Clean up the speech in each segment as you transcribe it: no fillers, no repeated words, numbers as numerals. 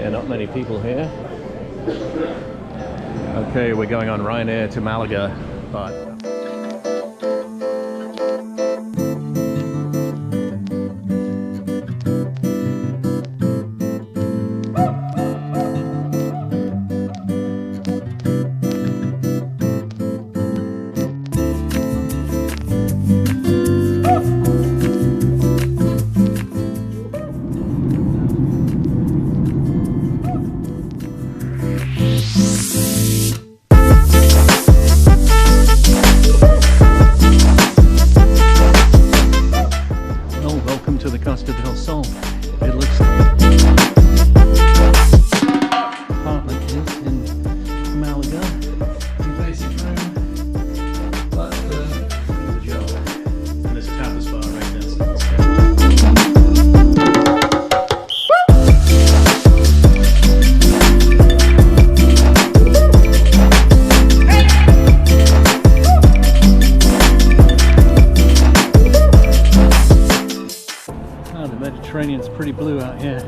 Yeah, not many people here. Okay, we're going on Ryanair to Malaga, but to the Costa del Sol. It looks apartment is in Malaga. Two-basic room, bathroom, the job. And there's a tapas bar right there. The Mediterranean's pretty blue out here.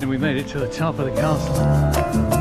And we made it to the top of the castle.